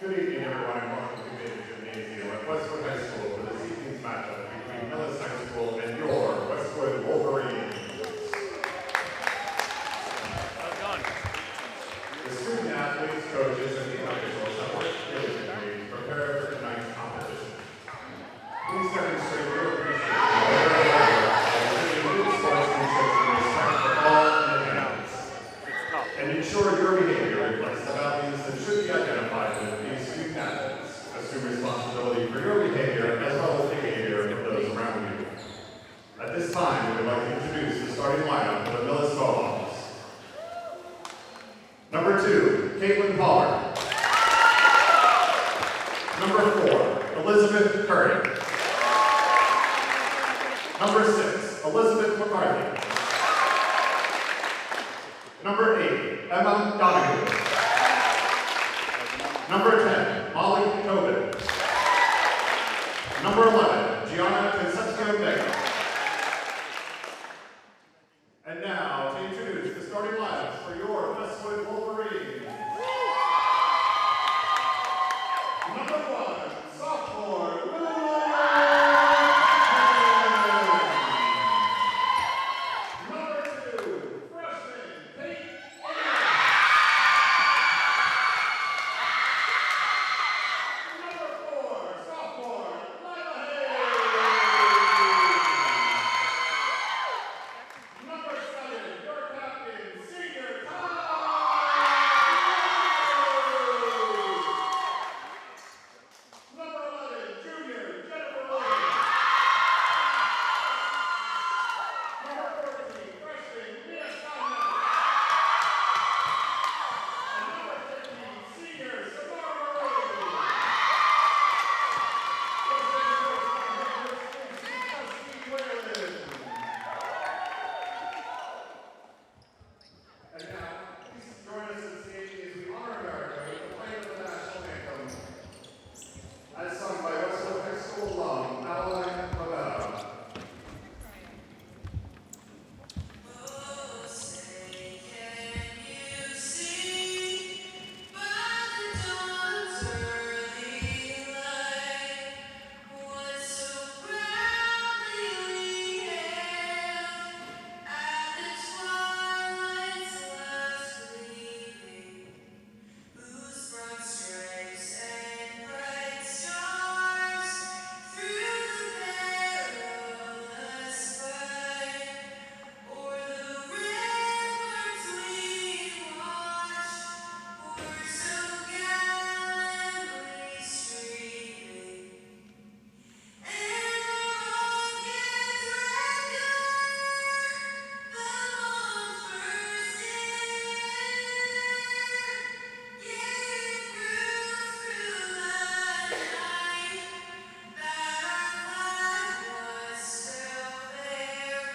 Good evening, everyone, and welcome to the Gymnasium at Westwood High School for this evening's matchup between Millis High School and your Westwood Wolverines. Well done. The student athletes, coaches, and team officials have worked diligently to prepare for tonight's competition. Please demonstrate your appreciation for their work and good sportsmanship and respect for all in attendance. And ensure your behavior reflects the values that should be identified with these student athletes. Assume responsibility for your behavior as well as the behavior of those around you. At this time, we would like to introduce the starting lineup for the Millis Volleyball. Number 2, Caitlin Pollard. Number 4, Elizabeth Curry. Number 6, Elizabeth McCarthy. Number 8, Emma Donahue. Number 10, Molly Tobin. Number 11, Gianna Concepcion Vega. And now, to introduce the starting lineups for your Westwood Wolverines. Number 1, sophomore, Millis. Number 2, freshman, Kate. Number 4, sophomore, Lila Hayes. Number 7, your captain, senior Ty. Number 11, junior Jennifer Williams. Number 14, freshman Mia Steiner. And number 15, senior Samara Marie. And now, please join us on stage as we honor America with the playing of the national anthem, as sung by Westwood High School alum Adeline Lavella. Oh, say, can you see by the dawn's early light what so proudly hailed at the twilight's last gleaming, whose broad stripes and bright stars through the perilous fight o'er the ramparts we watched were so gallantly streaming, and our rockets regular the Montfort gave proof through the night that our flag was still there.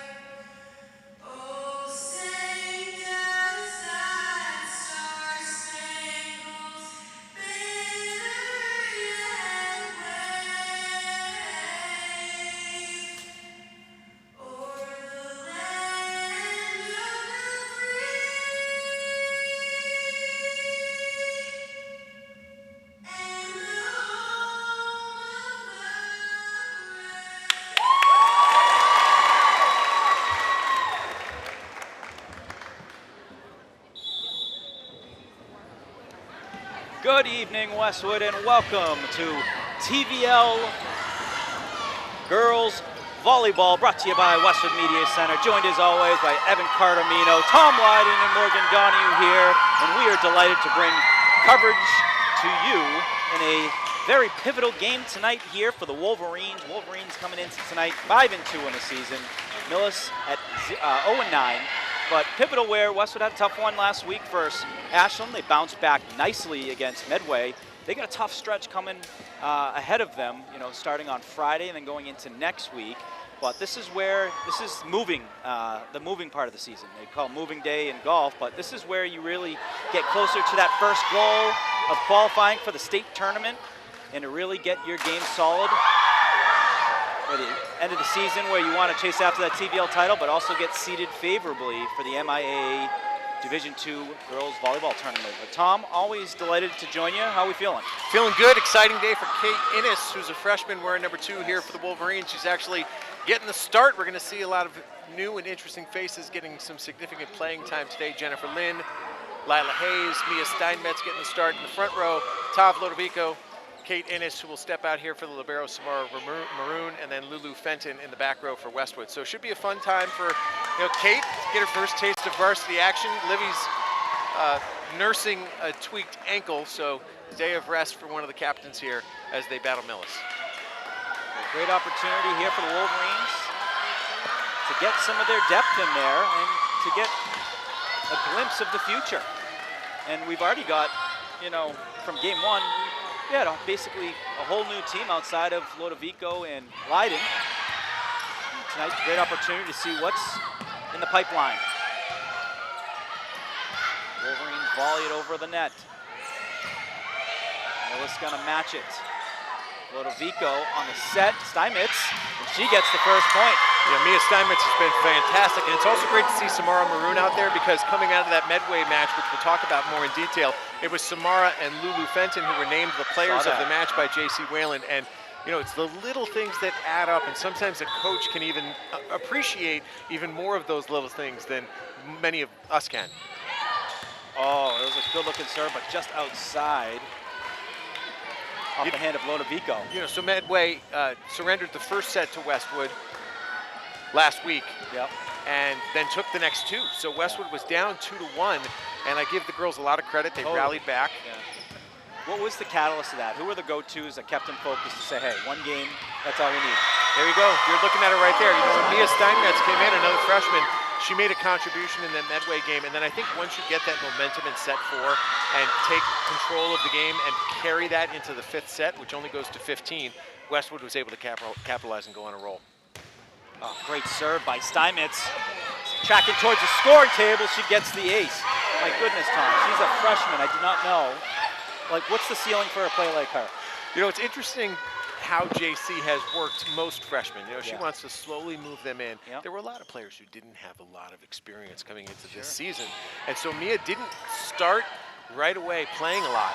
Oh, sang does that star-spangled banner yet wave o'er the land of the free and the home of the brave. Good evening, Westwood, and welcome to TVL Girls Volleyball, brought to you by Westwood Media Center, joined as always by Evan Cardamino, Tom Wyden, and Morgan Donahue here, and we are delighted to bring coverage to you in a very pivotal game tonight here for the Wolverines. Wolverines coming into tonight 5-2 in the season, Millis at 0-9. But pivotal where Westwood had a tough one last week versus Ashland. They bounced back nicely against Medway. They got a tough stretch coming ahead of them, starting on Friday and then going into next week. But this is moving, the moving part of the season. They call it moving day in golf, but this is where you really get closer to that first goal of qualifying for the state tournament and to really get your game solid for the end of the season, where you want to chase after that TVL title, but also get seeded favorably for the MIA Division II girls volleyball tournament. But Tom, always delighted to join you. How are we feeling? Feeling good. Exciting day for Kate Innes, who's a freshman wearing number 2 here for the Wolverines. She's actually getting the start. We're going to see a lot of new and interesting faces getting some significant playing time today. Jennifer Lynn, Lila Hayes, Mia Steinmetz getting the start in the front row. Tav Lodovico, Kate Innes, who will step out here for the libero Samara Maroon, and then Lulu Fenton in the back row for Westwood. So it should be a fun time for Kate to get her first taste of varsity action. Livy's nursing a tweaked ankle, so day of rest for one of the captains here as they battle Millis. A great opportunity here for the Wolverines to get some of their depth in there and to get a glimpse of the future. And we've already got, from game 1, we had basically a whole new team outside of Lodovico and Leiden. And tonight, great opportunity to see what's in the pipeline. Wolverines volley it over the net. Millis gonna match it. Lodovico on the set, Steinmetz, and she gets the first point. Yeah, Mia Steinmetz has been fantastic, and it's also great to see Samara Maroon out there because coming out of that Medway match, which we'll talk about more in detail, it was Samara and Lulu Fenton who were named the players of the match by J.C. Whalen, and it's the little things that add up, and sometimes a coach can even appreciate even more of those little things than many of us can. Oh, it was a good-looking serve, but just outside. Off the hand of Lodovico. So Medway surrendered the first set to Westwood last week. Yep. And then took the next 2. So Westwood was down 2-1, and I give the girls a lot of credit. They rallied back. Yeah. What was the catalyst of that? Who were the go-tos that kept them focused to say, hey, one game, that's all we need? There you go. You're looking at it right there. When Mia Steinmetz came in, another freshman, she made a contribution in that Medway game. And then I think once you get that momentum in set 4 and take control of the game and carry that into the 5th set, which only goes to 15, Westwood was able to capitalize and go on a roll. Oh, great serve by Steinmetz. Tracking towards the scoring table, she gets the ace. My goodness, Tom, she's a freshman. I did not know. What's the ceiling for a player like her? It's interesting how JC has worked most freshmen. She wants to slowly move them in. Yeah. There were a lot of players who didn't have a lot of experience coming into this season. And so Mia didn't start right away playing a lot.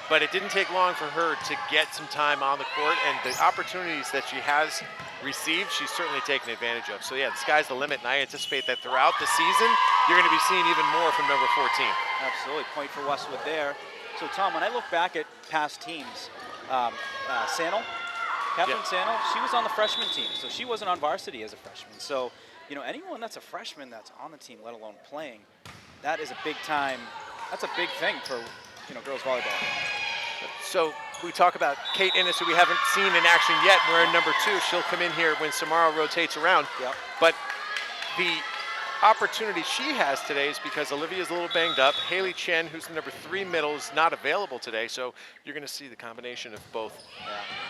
But it didn't take long for her to get some time on the court, and the opportunities that she has received, she's certainly taken advantage of. So yeah, the sky's the limit, and I anticipate that throughout the season, you're going to be seeing even more from number 14. Absolutely, point for Westwood there. So Tom, when I look back at past teams, Sannel, Captain Sannel, she was on the freshman team, so she wasn't on varsity as a freshman. So, anyone that's a freshman that's on the team, let alone playing, that is a big time, that's a big thing for, girls volleyball. So we talk about Kate Innes, who we haven't seen in action yet. We're in number 2. She'll come in here when Samara rotates around. Yep. But the opportunity she has today is because Olivia's a little banged up. Haley Chen, who's the number 3 middle, is not available today. So you're going to see the combination of both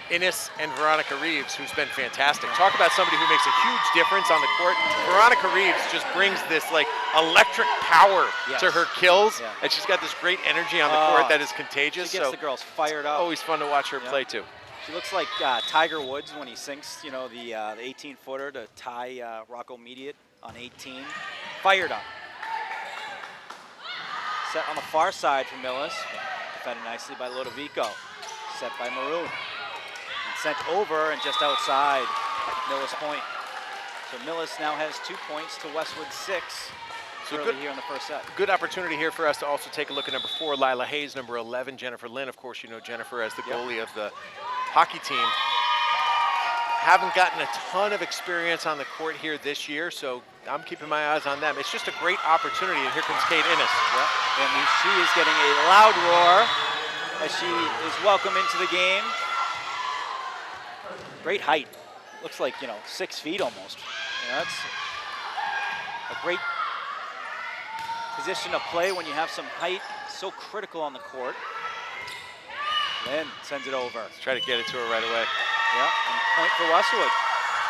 Innes and Veronica Reeves, who's been fantastic. Talk about somebody who makes a huge difference on the court. Veronica Reeves just brings this electric power to her kills, and she's got this great energy on the court that is contagious. She gets the girls fired up. Always fun to watch her play too. She looks like Tiger Woods when he sinks, the 18-footer to tie Rocco Mediate on 18. Fired up. Set on the far side for Millis. Defended nicely by Lodovico. Set by Maroon. And sent over and just outside Millis point. So Millis now has 2 points to Westwood 6. So early here in the first set. Good opportunity here for us to also take a look at number 4, Lila Hayes, number 11, Jennifer Lynn. Of course, Jennifer as the goalie of the hockey team. Haven't gotten a ton of experience on the court here this year, so I'm keeping my eyes on them. It's just a great opportunity, and here comes Kate Innes. And she is getting a loud roar as she is welcome into the game. Great height. Looks like, 6 feet almost. That's a great position to play when you have some height. So critical on the court. Lynn sends it over. Let's try to get it to her right away. Yeah, and point for Westwood.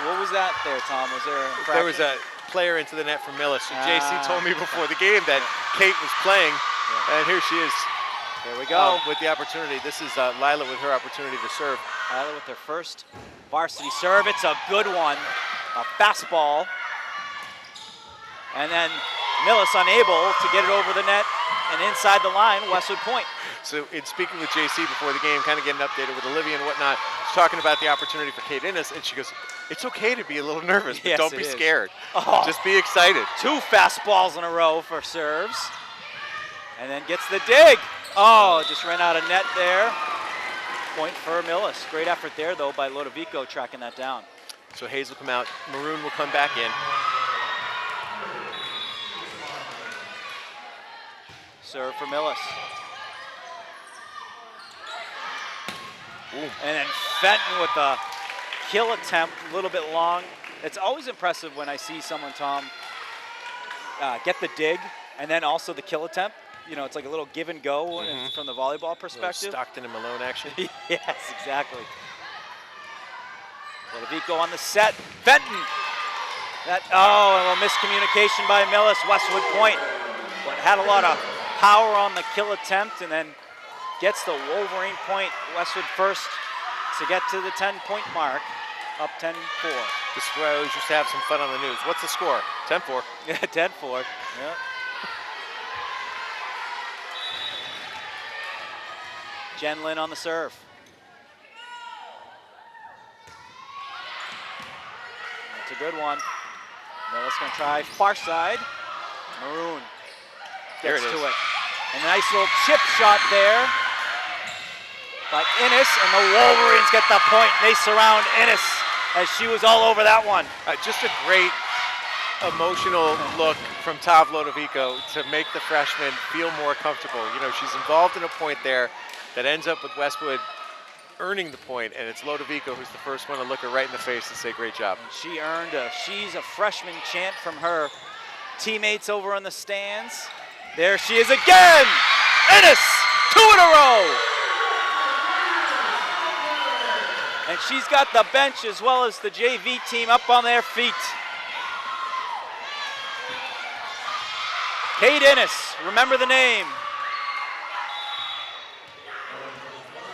So what was that there, Tom? Was there a There was a player into the net for Millis. JC told me before the game that Kate was playing, and here she is. Here we go. With the opportunity. This is Lila with her opportunity to serve. Lila with her first varsity serve. It's a good one. A fastball. And then Millis unable to get it over the net and inside the line, Westwood point. So in speaking with JC before the game, kind of getting updated with Olivia and whatnot, she's talking about the opportunity for Kate Innes, and she goes, it's okay to be a little nervous, but Yes, don't it be is. scared. Oh. Just be excited. 2 fast balls in a row for serves. And then gets the dig. Oh, just ran out of net there. Point for Millis. Great effort there, though, by Lodovico tracking that down. So Hayes will come out, Maroon will come back in. Serve for Millis. Ooh. And then Fenton with the kill attempt, a little bit long. It's always impressive when I see someone, Tom, get the dig and then also the kill attempt. You know, it's like a little give and go from the volleyball perspective. Stockton and Malone action. Yes, exactly. Lodovico on the set. Fenton. A little miscommunication by Millis. Westwood point. But had a lot of power on the kill attempt and then gets the Wolverine point. Westwood first to get to the 10-point mark. Up 10-4. This is where I always used to have some fun on the news. What's the score? 10-4. Yeah, 10-4. Yeah. Jen Lin on the serve. That's a good one. Millis gonna try far side. Maroon There gets it to is. it. And a nice little chip shot there by Innes, and the Wolverines get the point. They surround Innes as she was all over that one. Just a great emotional look from Tav Lodovico to make the freshman feel more comfortable. You know, she's involved in a point there that ends up with Westwood earning the point, and it's Lodovico who's the first one to look her right in the face and say, great job. She earned a "She's a Freshman" chant from her teammates over in the stands. There she is again! Innes, 2 in a row! And she's got the bench as well as the JV team up on their feet. Kate Innes, remember the name.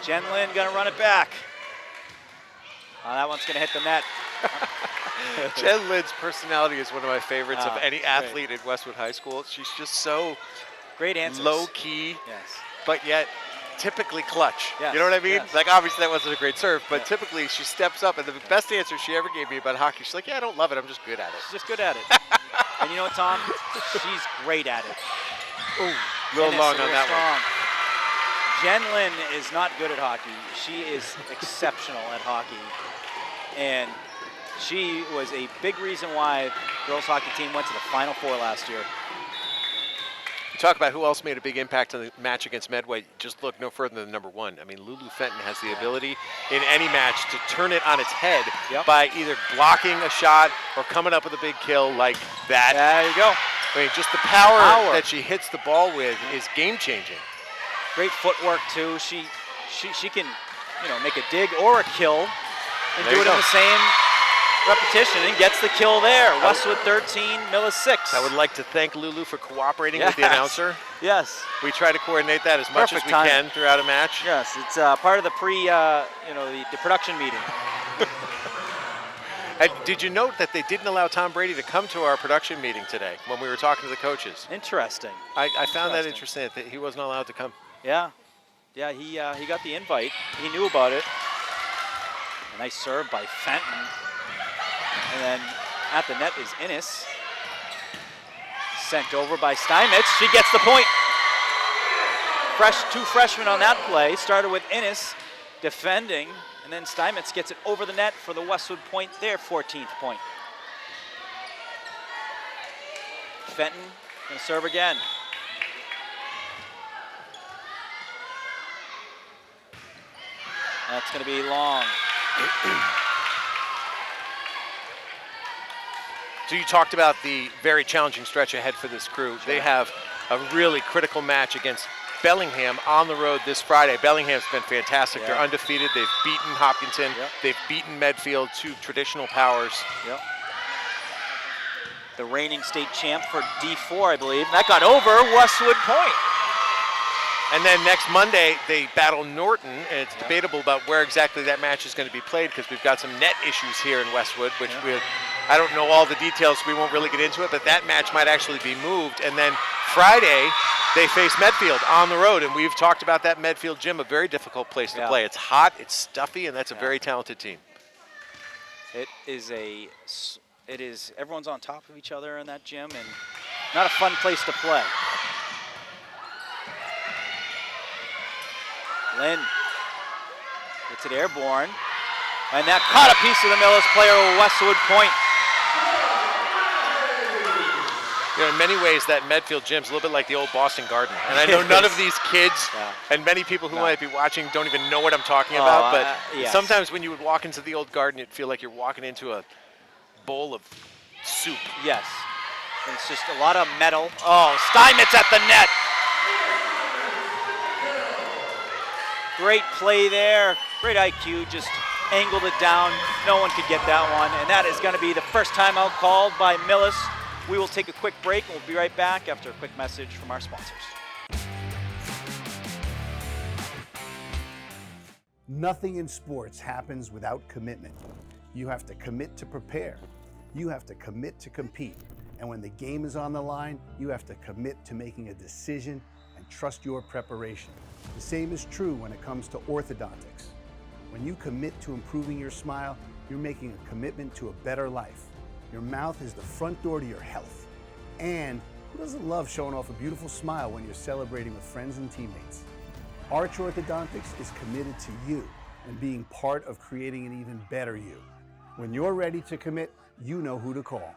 Jen Lin gonna run it back. Oh, that one's gonna hit the net. Jen Lin's personality is one of my favorites of any great. athlete at Westwood High School. She's just so Great answers. low-key, Yes. but yet typically clutch. Yes, You know what I mean? yes. Like, obviously that wasn't a great serve, but Yeah. typically she steps up, and the best answer she ever gave me about hockey, she's like, yeah, I don't love it, I'm just good at it. She's just good at it. And you know what, Tom? She's great at it. Ooh, a little Innes, long a on little that strong. Jen Lin is not good at hockey. She is exceptional at hockey. And she was a big reason why girls hockey team went to the Final Four last year. one. Talk about who else made a big impact on the match against Medway. Just look no further than number 1. I mean, Lulu Fenton has the ability in any match to turn it on its head by either blocking a shot or coming up with a big kill like that. There you go. I mean, just the power Power. that she hits the ball with is game-changing. Great footwork too. She can, you know, make a dig or a kill and There do you it go. in the same repetition and gets the kill there. Westwood 13, Millis 6. I would like to thank Lulu for cooperating with the Yes. announcer. Yes. We try to coordinate that as much Perfect as we timing. can throughout a match. Yes, it's part of the the production meeting. And did you note that they didn't allow Tom Brady to come to our production meeting today when we were talking to the coaches? Interesting. I found that interesting that he wasn't allowed to come. Yeah. Yeah, he got the invite. He knew about it. A nice serve by Fenton. And then at the net is Innes. Sent over by Steinmetz. She gets the point. 2 freshmen on that play. Started with Innes defending, and then Steinmetz gets it over the net for the Westwood point, their 14th point. Fenton gonna serve again. That's gonna be long. So you talked about the very challenging stretch ahead for this crew. They have a really critical match against Bellingham on the road this Friday. Bellingham's been fantastic. Yeah. They're undefeated. They've beaten Hopkinton. Yep. They've beaten Medfield, 2 traditional powers. Yep. The reigning state champ for D4, I believe. That got over Westwood point. And then next Monday, they battle Norton, and it's debatable about where exactly that match is going to be played because we've got some net issues here in Westwood, which I don't know all the details, so we won't really get into it, but that match might actually be moved. And then Friday, they face Medfield on the road, and we've talked about that Medfield gym, a very difficult place to play. It's hot, it's stuffy, and that's a very talented team. It is, everyone's on top of each other in that gym, and not a fun place to play. Lynn gets it airborne, and that caught a piece of the Millis player with Westwood point. You know, in many ways, that Medfield gym's a little bit like the old Boston Garden. And I know none of these kids and many people who might be watching don't even know what I'm talking about, but sometimes when you would walk into the old garden, it'd feel like you're walking into a bowl of soup. Yes. And it's just a lot of metal. Oh, Steinmetz at the net. Great play there. Great IQ, just angled it down. No one could get that one. And that is going to be the first timeout called by Millis. We will take a quick break, and we'll be right back after a quick message from our sponsors. Nothing in sports happens without commitment. You have to commit to prepare. You have to commit to compete. And when the game is on the line, you have to commit to making a decision and trust your preparation. The same is true when it comes to orthodontics. When you commit to improving your smile, you're making a commitment to a better life. Your mouth is the front door to your health. And who doesn't love showing off a beautiful smile when you're celebrating with friends and teammates? Arch Orthodontics is committed to you and being part of creating an even better you. When you're ready to commit, you know who to call.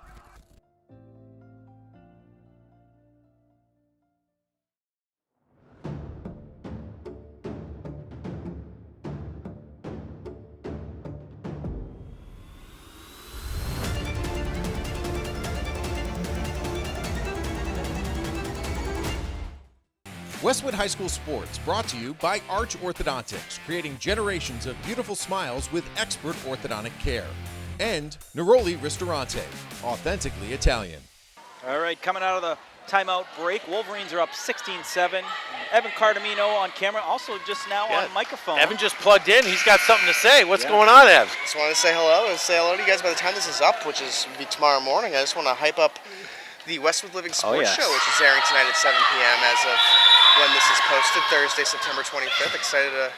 Westwood High School Sports, brought to you by Arch Orthodontics, creating generations of beautiful smiles with expert orthodontic care. And Neroli Ristorante, authentically Italian. All right, coming out of the timeout break, Wolverines are up 16-7. Evan Cardamino on camera, also just now on microphone. Evan just plugged in. He's got something to say. What's going on, Ev? Just wanted to say hello and say hello to you guys by the time this is up, which is be tomorrow morning. I just want to hype up the Westwood Living Sports Show, which is airing tonight at 7 p.m. as of when this is posted, Thursday, September 25th. Excited to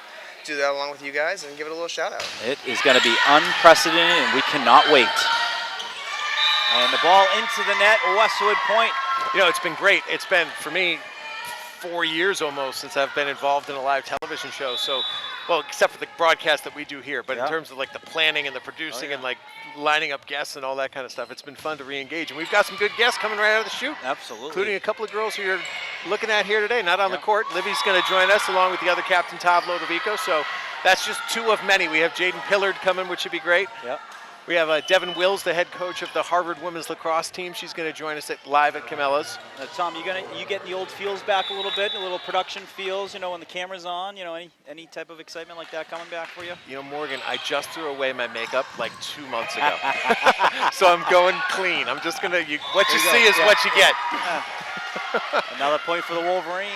do that along with you guys and give it a little shout out. It is going to be unprecedented, and we cannot wait. And the ball into the net, Westwood point. You know, it's been great. It's been, for me, 4 years almost since I've been involved in a live television show. So, well, except for the broadcast that we do here, but in terms of like the planning and the producing and like lining up guests and all that kind of stuff, it's been fun to re-engage. And we've got some good guests coming right out of the chute. Absolutely. Including a couple of girls who you're looking at here today, not on the court. Livy's going to join us along with the other captain, Todd Lodovico. So that's just two of many. We have Jaden Pillard coming, which should be great. Yep. We have Devin Wills, the head coach of the Harvard women's lacrosse team. She's going to join us live at Camellas. Tom, you get the old feels back a little bit, a little production feels, you know, when the camera's on, you know, any type of excitement like that coming back for you? You know, Morgan, I just threw away my makeup like 2 months ago. So I'm going clean. I'm just going to, what you see is what you get. Another point for the Wolverines.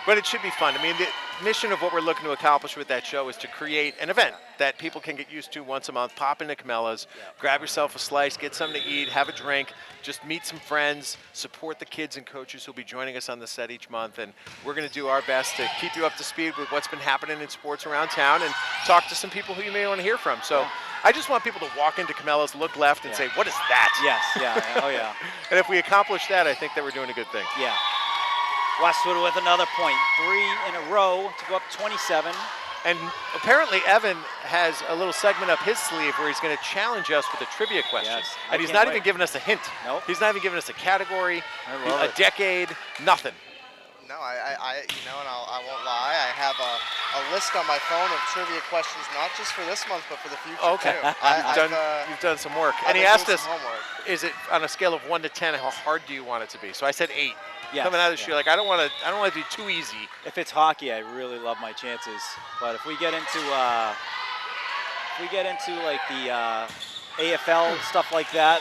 But it should be fun. I mean, the mission of what we're looking to accomplish with that show is to create an event that people can get used to once a month. Pop into Camellas, grab yourself a slice, get something to eat, have a drink, just meet some friends, support the kids and coaches who'll be joining us on the set each month. And we're going to do our best to keep you up to speed with what's been happening in sports around town and talk to some people who you may want to hear from. So I just want people to walk into Camellas, look left, and say, what is that? Yes, oh yeah. And if we accomplish that, I think that we're doing a good thing. Yeah. Westwood with another point, 3 in a row to go up 27. And apparently Evan has a little segment up his sleeve where he's going to challenge us with a trivia question. Yes, and he's not even giving us a hint. Nope. He's not even giving us a category, a decade, nothing. No, I you know, and I won't lie, I have a list on my phone of trivia questions, not just for this month, but for the future Okay. too. You've done some work. I've And he been asked doing us, some homework. is it on a scale of 1 to 10, how hard do you want it to be? So I said 8. Yes, Coming out of the shoe, like I don't want to be too easy. If it's hockey, I really love my chances. But if we get into like the AFL stuff like that,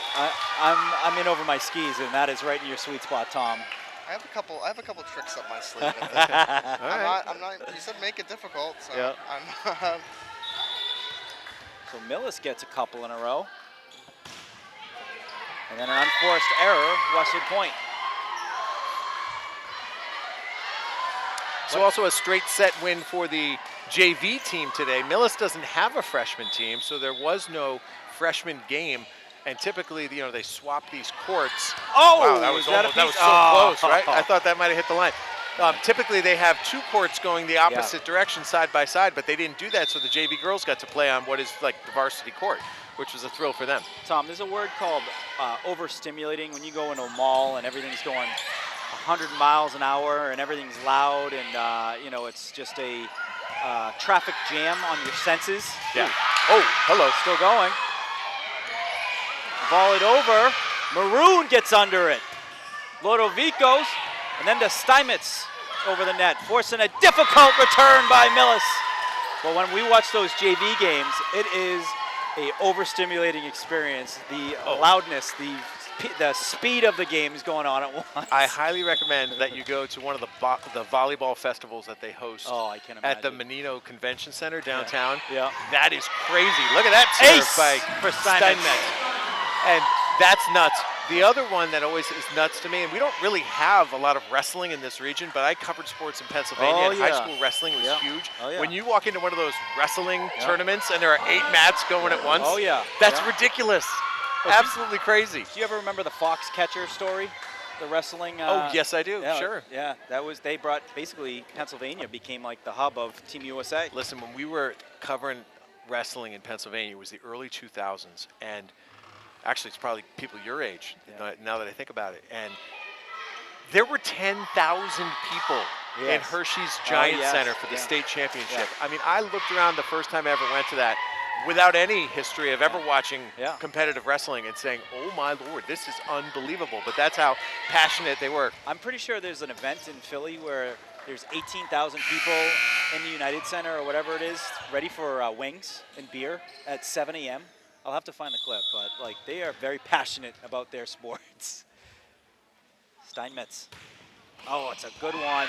I'm in over my skis, and that is right in your sweet spot, Tom. I have a couple tricks up my sleeve. All I'm not. You said make it difficult, so Yep. I'm. So Millis gets a couple in a row. And then an unforced error, Westwood point. So also a straight set win for the JV team today. Millis doesn't have a freshman team, so there was no freshman game. And typically, they swap these courts. Oh, wow, that was is that a almost, piece? that was so Oh. close, right? I thought that might have hit the line. Typically, they have two courts going the opposite direction side by side, but they didn't do that, so the JV girls got to play on what is like the varsity court, which was a thrill for them. Tom, there's a word called overstimulating. When you go into a mall and everything's going 100 miles an hour and everything's loud and, it's just a traffic jam on your senses. Yeah. Ooh. Oh, hello, still going. Volleyed over. Maroon gets under it. Lodovicos, and then to Steinmetz over the net, forcing a difficult return by Millis. But when we watch those JV games, it is a overstimulating experience. The loudness, the speed of the game is going on at once. I highly recommend that you go to one of the volleyball festivals that they host I can imagine. at the Menino Convention Center downtown. Yeah. That is crazy. Look at that serve Ace by for Steinmetz. And that's nuts. The other one that always is nuts to me, and we don't really have a lot of wrestling in this region, but I covered sports in Pennsylvania, and high school wrestling was huge. Oh, yeah. When you walk into one of those wrestling tournaments and there are 8 mats going at once, that's ridiculous. Absolutely crazy. Do you ever remember the fox catcher story? The wrestling? Oh, yes, I do. Yeah, Sure. Yeah, they brought, basically, Pennsylvania became like the hub of Team USA. Listen, when we were covering wrestling in Pennsylvania, it was the early 2000s, and actually it's probably people your age, now that I think about it, and there were 10,000 people in Hershey's Giant Center for the state championship. I mean, I looked around the first time I ever went to that without any history of ever watching competitive wrestling and saying, oh my Lord, this is unbelievable. But that's how passionate they were. I'm pretty sure there's an event in Philly where there's 18,000 people in the United Center or whatever it is, ready for wings and beer at 7 a.m. I'll have to find the clip, but like they are very passionate about their sports. Steinmetz. Oh, it's a good one.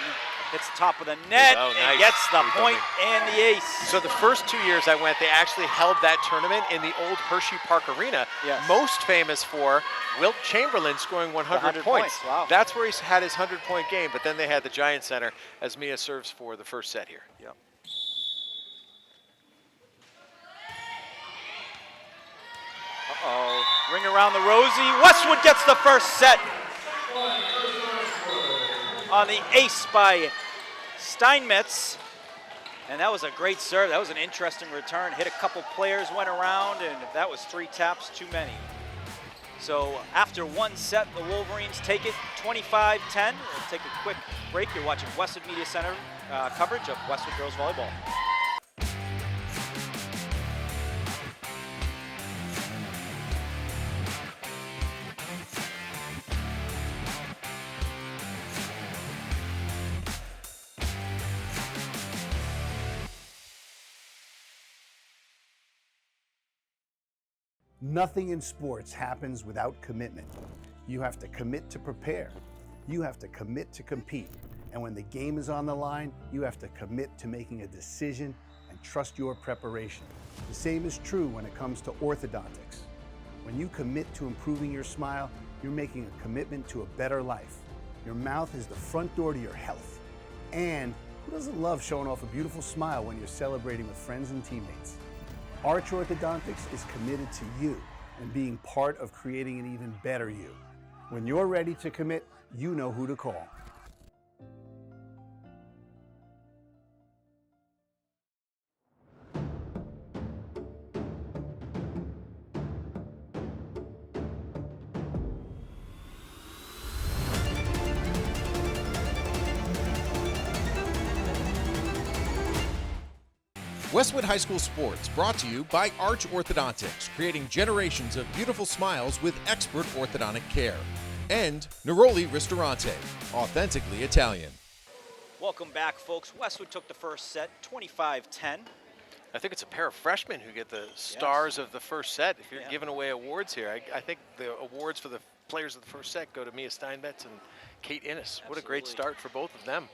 Hits the top of the net and gets the point and the ace. So the first 2 years I went, they actually held that tournament in the old Hershey Park Arena. Most famous for Wilt Chamberlain scoring 100 points. Wow. That's where he had his 100-point game, but then they had the Giant Center as Mia serves for the first set here. Yep. Uh-oh. Ring around the rosy. Westwood gets the first set on the ace by Steinmetz. And that was a great serve. That was an interesting return. Hit a couple players, went around, and that was 3 taps too many. So after one set, the Wolverines take it 25-10. We'll take a quick break. You're watching Westwood Media Center coverage of Westwood Girls Volleyball. Nothing in sports happens without commitment. You have to commit to prepare. You have to commit to compete. And when the game is on the line, you have to commit to making a decision and trust your preparation. The same is true when it comes to orthodontics. When you commit to improving your smile, you're making a commitment to a better life. Your mouth is the front door to your health. And who doesn't love showing off a beautiful smile when you're celebrating with friends and teammates? Arch Orthodontics is committed to you and being part of creating an even better you. When you're ready to commit, you know who to call. Westwood High School Sports brought to you by Arch Orthodontics, creating generations of beautiful smiles with expert orthodontic care. And Neroli Ristorante, authentically Italian. Welcome back, folks. Westwood took the first set, 25-10. I think it's a pair of freshmen who get the stars of the first set. If you're giving away awards here, I think the awards for the players of the first set go to Mia Steinmetz and Kate Innes. What a great start for both of them.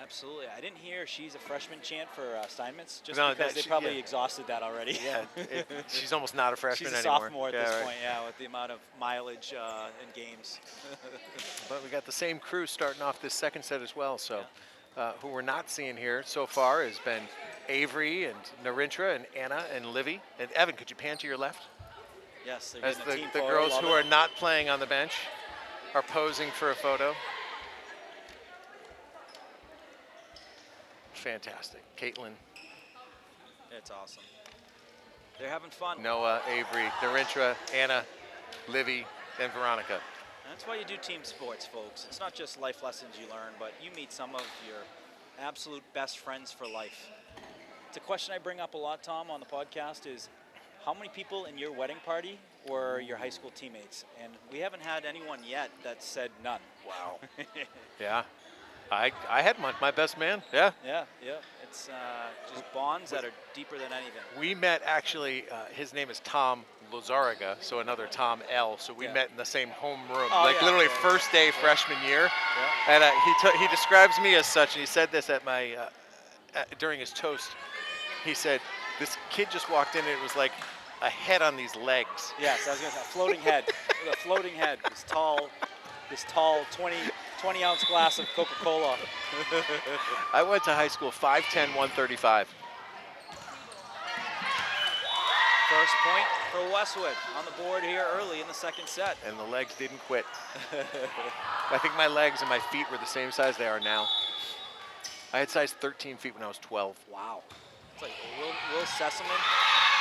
Absolutely. I didn't hear she's a freshman chant for Steinmetz, just No, because that they she- probably yeah. exhausted that already. Yeah, she's almost not a freshman She's a anymore. sophomore at Yeah, this right. point, yeah, with the amount of mileage in games. But we got the same crew starting off this second set as well. So, who we're not seeing here so far has been Avery and Narintra and Anna and Livy. And Evan, could you pan to your left? Yes, they're As getting a team the photo, girls love who it. are not playing on the bench are posing for a photo. Fantastic. Caitlin, It's awesome. They're having fun. Noah, Avery, Narintra, Anna, Livy, and Veronica. That's why you do team sports, folks. It's not just life lessons you learn, but you meet some of your absolute best friends for life. It's a question I bring up a lot, Tom, on the podcast is how many people in your wedding party were your high school teammates? And we haven't had anyone yet that said none. Wow. Yeah. I had my best man. Yeah. Yeah. It's just bonds that are deeper than anything. We met actually, his name is Tom Lozaraga, so another Tom L. So we Yeah. met in the same homeroom, Oh, like yeah. literally Yeah. first day freshman year. Yeah. And he describes me as such, and he said this at my during his toast. He said, "This kid just walked in, and it was like a head on these legs." Yes, I was going to say, a floating head. With a floating head. This tall 20 ounce glass of Coca-Cola. I went to high school 5'10", 135. First point for Westwood on the board here early in the second set. And the legs didn't quit. I think my legs and my feet were the same size they are now. I had size 13 feet when I was 12. Wow. It's like Will Sessamon.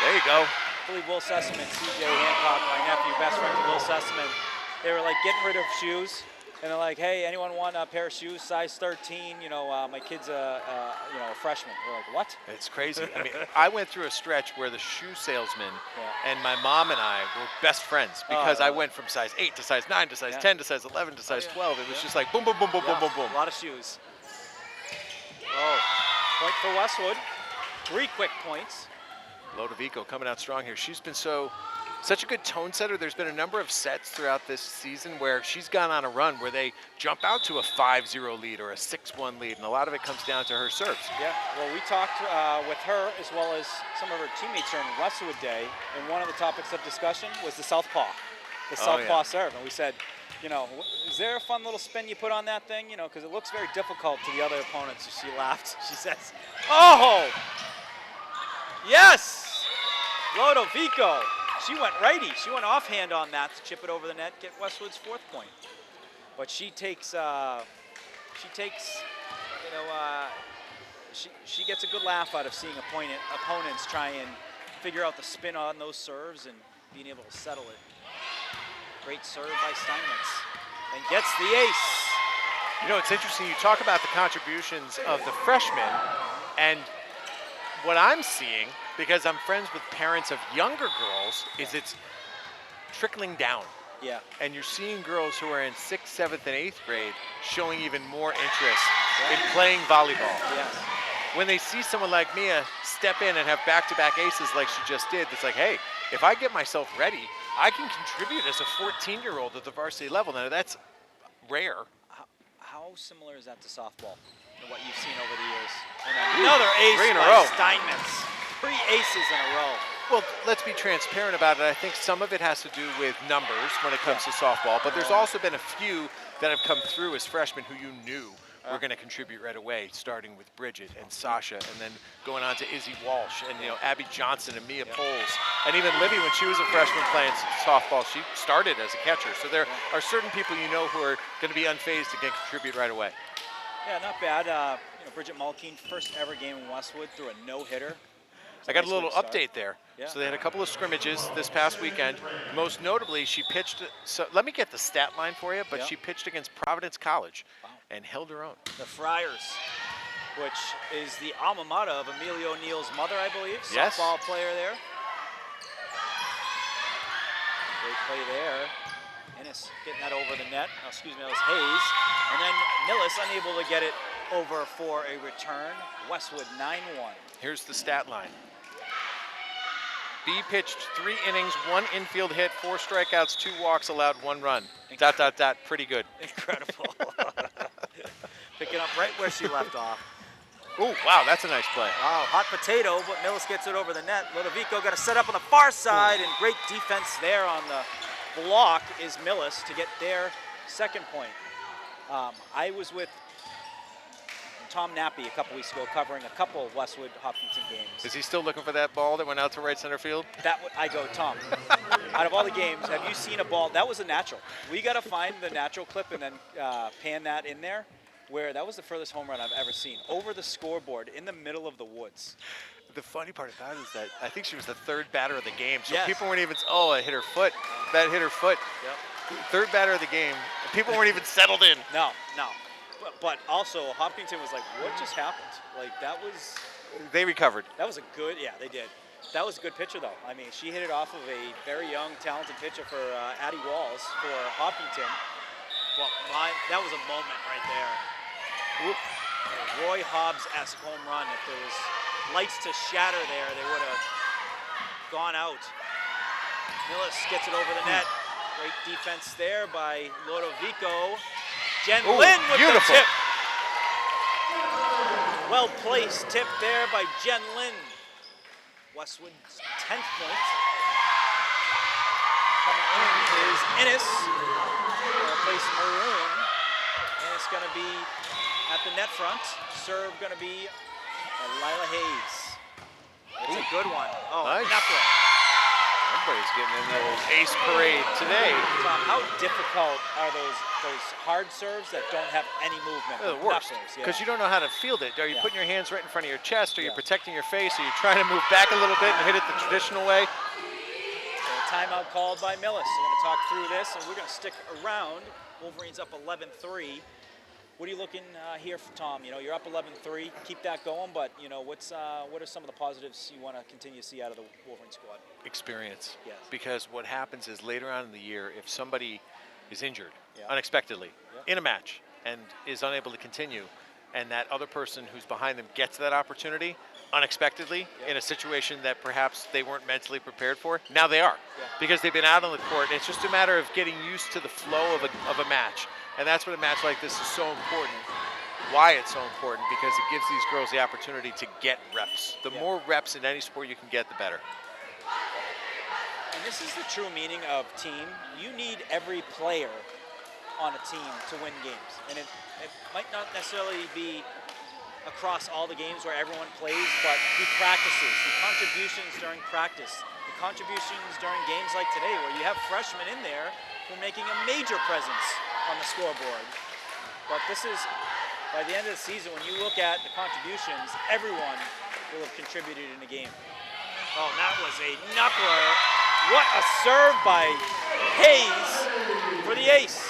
There you go. I believe Will Sessamon, CJ Hancock, my nephew, best friend of Will Sessamon. They were like getting rid of shoes. And they're like, hey, anyone want a pair of shoes, size 13? My kid's a freshman. We're like, what? It's crazy. I mean, I went through a stretch where the shoe salesman Yeah. and my mom and I were best friends because I I love went from size 8 to size 9 to size Yeah. 10 to size 11 to size 12. It was just like boom, boom, boom, boom, Yeah, boom, boom, boom. A lot of shoes. Oh, point for Westwood. 3 quick points. Lodovico coming out strong here. She's been such a good tone setter. There's been a number of sets throughout this season where she's gone on a run where they jump out to a 5-0 lead or a 6-1 lead, and a lot of it comes down to her serves. Yeah, well, we talked with her as well as some of her teammates during Westwood Day, and one of the topics of discussion was the southpaw, Oh, southpaw yeah. serve. And we said, is there a fun little spin you put on that thing? Because it looks very difficult to the other opponents. So she laughed. She says, oh, yes, Lodovico. She went righty. She went offhand on that to chip it over the net, get Westwood's 4th point. But she gets a good laugh out of seeing opponents try and figure out the spin on those serves and being able to settle it. Great serve by Steinmetz, and gets the ace. It's interesting. You talk about the contributions of the freshmen, and what I'm seeing, because I'm friends with parents of younger girls, is it's trickling down. Yeah. And you're seeing girls who are in 6th, 7th, and 8th grade showing even more interest in playing volleyball. Yes. When they see someone like Mia step in and have back-to-back aces like she just did, it's like, hey, if I get myself ready, I can contribute as a 14-year-old at the varsity level. Now, that's rare. How similar is that to softball and what you've seen over the years? And another ace 3 in a by row. Steinmetz. 3 aces in a row. Well, let's be transparent about it. I think some of it has to do with numbers when it comes to softball, but there's also been a few that have come through as freshmen who you knew were going to contribute right away, starting with Bridget and Sasha, and then going on to Izzy Walsh and Abby Johnson and Mia Poles, and even Livy when she was a freshman playing softball, she started as a catcher. So there are certain people who are going to be unfazed and can contribute right away. Yeah, not bad. Bridget Mulkeen, first ever game in Westwood, threw a no-hitter. I got a Nice little way to start. update there. Yeah. So they had a couple of scrimmages this past weekend. Most notably, she pitched. So let me get the stat line for you. But Yeah. she pitched against Providence College Wow. and held her own. The Friars, which is the alma mater of Emilio O'Neill's mother, I believe. Yes. Softball player there. Great play there. Ennis getting that over the net. Oh, excuse me, that was Hayes. And then Millis unable to get it over for a return. Westwood 9-1. Here's the stat line. B pitched 3 innings, 1 infield hit, 4 strikeouts, 2 walks allowed, 1 run. ... Pretty good. Incredible. Picking up right where she left off. Oh, wow, that's a nice play. Wow, hot potato, but Millis gets it over the net. Ludovico got to set up on the far side, and great defense there on the block is Millis to get their second point. I was with Tom Nappy a couple weeks ago covering a couple of Westwood Hopkinton games. Is he still looking for that ball that went out to right center field? I go, Tom, out of all the games, have you seen a ball? That was a natural. We got to find the natural clip and then pan that in there, where that was the furthest home run I've ever seen. Over the scoreboard in the middle of the woods. The funny part about it is that I think she was the 3rd batter of the game, so Yes. people weren't even, oh, it hit her foot. That hit her foot. Yep. 3rd batter of the game. People weren't even settled in. No. But also, Hopkinton was like, what just happened? Like, that was They recovered. a good, yeah, they did. That was a good pitcher, though. I mean, she hit it off of a very young, talented pitcher for Addie Walls for Hopkinton. Well, that was a moment right there. Whoop. A Roy Hobbs-esque home run. If there was lights to shatter there, they would have gone out. Millis gets it over the net. Great defense there by Lodovico. Jen Ooh, Lynn with beautiful. the tip. Well placed tip there by Jen Lynn. Westwood's 10th point. Coming in is Ennis. Gonna replace Maroon. And it's gonna be at the net front. Serve gonna be Lila Hayes. It's a good one. Oh, Nice. Knuckler. Everybody's getting in the old ace parade today. Tom, how difficult are those hard serves that don't have any movement? They're the worst, Knucklers, yeah. because you don't know how to field it. Are you Yeah. putting your hands right in front of your chest? Are you Yeah. protecting your face? Are you trying to move back a little bit and hit it the traditional way? So a timeout called by Millis. We're going to talk through this, and we're going to stick around. Wolverines up 11-3. What are you looking here for, Tom? You know, you're up 11-3. Keep that going, but, you know, what are some of the positives you want to continue to see out of the Wolverine squad? Experience. Yes. Because what happens is later on in the year, if somebody is injured Yeah. unexpectedly Yeah. in a match and is unable to continue, and that other person who's behind them gets that opportunity unexpectedly Yeah. in a situation that perhaps they weren't mentally prepared for, now they are. Yeah. Because they've been out on the court. And it's just a matter of getting used to the flow of a match. And that's what a match like this is so important. Why it's so important, because it gives these girls the opportunity to get reps. The Yeah. more reps in any sport you can get, the better. And this is the true meaning of team. You need every player on a team to win games. And it might not necessarily be across all the games where everyone plays, but the practices, the contributions during practice, the contributions during games like today where you have freshmen in there who are making a major presence on the scoreboard. But this is, by the end of the season, when you look at the contributions, everyone will have contributed in the game. Oh, that was a knuckler. What a serve by Hayes for the ace.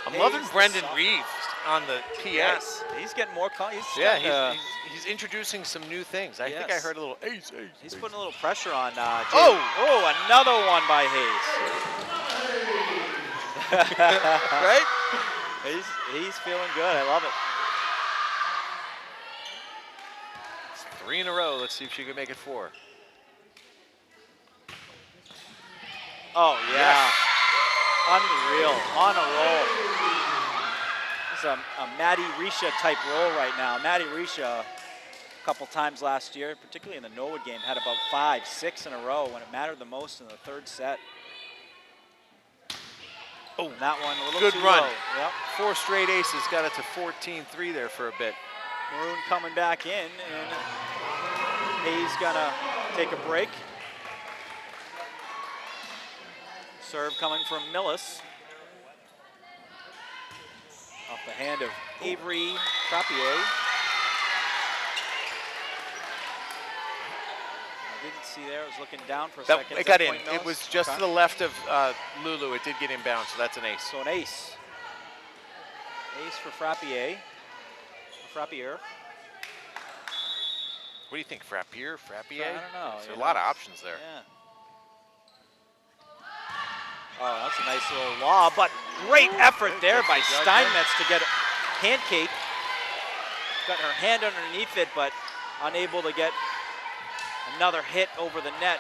I'm loving Hayes, Brendan soft- Reeves on the PA. Yes, he's getting more. Yeah, he's introducing some new things. I think I Yes. heard a little ace. He's putting a little pressure on. Oh, another one by Hayes. right? He's feeling good. I love it. It's 3 in a row. Let's see if she can make it 4. Oh yeah, unreal, on a roll. It's a Maddie Risha type roll right now. Maddie Risha, a couple times last year, particularly in the Norwood game, had about 5, 6 in a row when it mattered the most in the third set. Oh, and that one a little Good too run. low. Yep. 4 straight aces, got it to 14-3 there for a bit. Maroon coming back in, and Hayes gonna take a break. Serve coming from Millis. Off the hand of Avery Trappier. I didn't see there, I was looking down for a second. It Is got that in. point, It Millis? was just Okay. to the left of Lulu. It did get inbound, so that's an ace. So an ace. Ace for Frappier. Frappier. What do you think, Frappier? Frappier? I don't know. There's you a know, lot of it's- options there. Yeah. Oh, that's a nice little lob, but great effort there by Steinmetz to get a pancake. Got her hand underneath it, but unable to get Another hit over the net.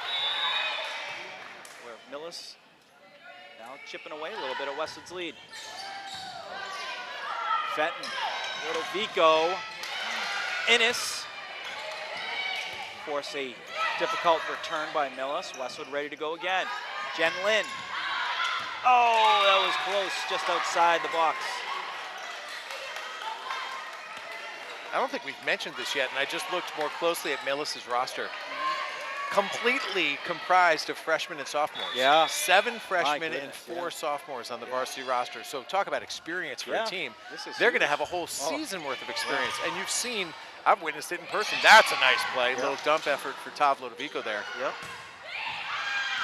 Where Millis now chipping away a little bit at Westwood's lead. Fenton, Ludovico, Innes. Force a difficult return by Millis. Westwood ready to go again. Jen Lynn. Oh, that was close, just outside the box. I don't think we've mentioned this yet, and I just looked more closely at Millis's roster. Completely comprised of freshmen and sophomores. Yeah. 7 freshmen and goodness, 4 sophomores on the varsity roster. So talk about experience for Yeah, a team. this is They're going to huge. have a whole season worth of experience. And you've seen, I've witnessed it in person. That's a nice play. Little dump effort for Tav Ludovico there. Yep.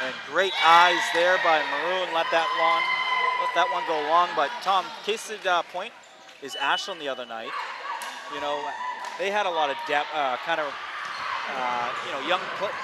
And great eyes there by Maroon. Let that one go long. But Tom, case in point is Ashland the other night. You know, they had a lot of depth,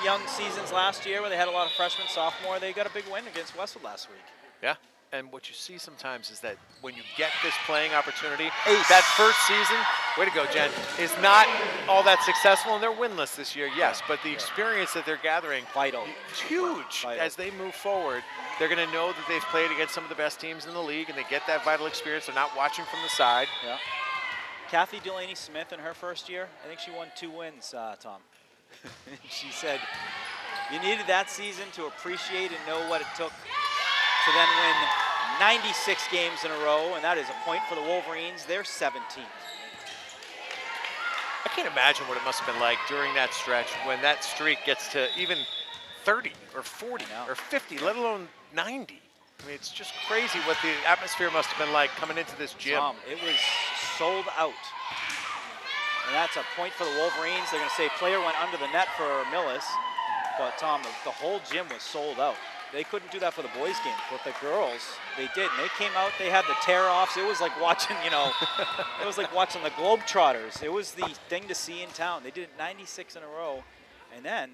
young seasons last year where they had a lot of freshmen, sophomore. They got a big win against Westwood last week. Yeah. And what you see sometimes is that when you get this playing opportunity, Ace. that first season, way to go, Jen, is not all that successful, and they're winless this year, yes, but the experience that they're gathering, Vital. it's huge. Vital. As they move forward, they're going to know that they've played against some of the best teams in the league, and they get that vital experience. They're not watching from the side. Yeah. Kathy Delaney-Smith in her first year, I think she won 2 wins, Tom. She said, you needed that season to appreciate and know what it took to then win 96 games in a row, and that is a point for the Wolverines. They're 17th. I can't imagine what it must have been like during that stretch when that streak gets to even 30 or 40 or 50, let alone 90. I mean, it's just crazy what the atmosphere must have been like coming into this gym. Tom, it was sold out. And that's a point for the Wolverines. They're going to say player went under the net for Millis. But Tom, the whole gym was sold out. They couldn't do that for the boys' game. But the girls, they did. And they came out, they had the tear-offs. It was like watching, it was like watching the Globetrotters. It was the thing to see in town. They did it 96 in a row. And then,